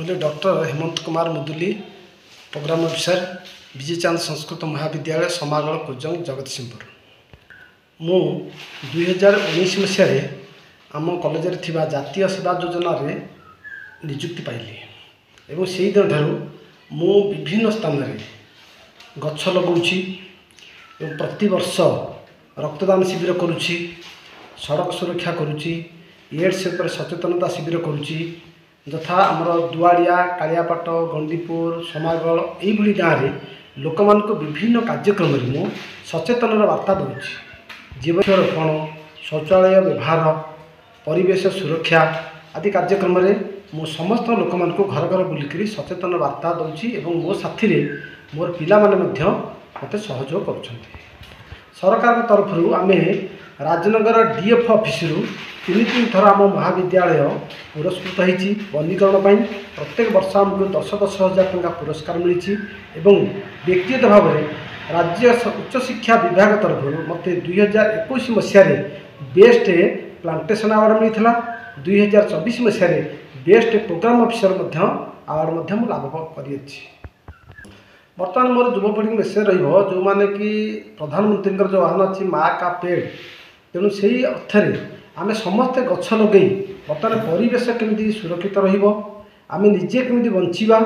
Muduli doctor Hemant Kumar Muduli programme officer Vijay Chand Sanskrit महाविद्यालय समागल कुजंग जगतसिंहपुर। मु 2019 मसीह आम कॉलेज थिबा जातीय सेवा योजना रे नियुक्ति पाइली एवं से दिन ठारू मु विभिन्न स्थान रे गछ लगाउछि एवं प्रति वर्ष रक्तदान शिविर करुछि, सड़क सुरक्षा करुछि, एड्स पर सचेतनता शिविर करुछि, यथा आमर दुआड़िया, कालियापाट, गंडीपुर, समागल यही गाँव में लोक मान विभिन्न कार्यक्रम में सचेतन वार्ता दूसरी। जीवन रोपण, शौचालय व्यवहार, परिवेश सुरक्षा आदि कार्यक्रम में मु समस्त लोक मान घर घर बुलिक सचेतन वार्ता दूसरी एवं मो साथी मोर पिला माने मत सहयोग कर। सरकार तरफ आम राजनगर डीएफ ऑफिस 3 थर आम महाविद्यालय पुरस्कृत होती वनीकरण पर। प्रत्येक वर्ष आमको 10-10 हजार टंका पुरस्कार मिली एवं व्यक्तिगत भाव में राज्य उच्च शिक्षा विभाग तरफ मत 2021 मसीह बेस्ट प्लांटेशन अवार्ड मिलता। 2024 मसीह बेस्ट प्रोग्राम अफिसर अवार्ड लाभ कर। बर्तमान मोर युवपीढ़ी मेसेज रो मैंने कि प्रधानमंत्री जो आह्वान अच्छी माँ का पेड़, तेणु से अर्थ आम समस्ते गछ लगे बर्तमान परिवेश केमी सुरक्षित रहिबो, आम निजे केमी बंचिबा,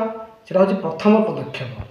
सेटा हूँ प्रथम पदक्षेप।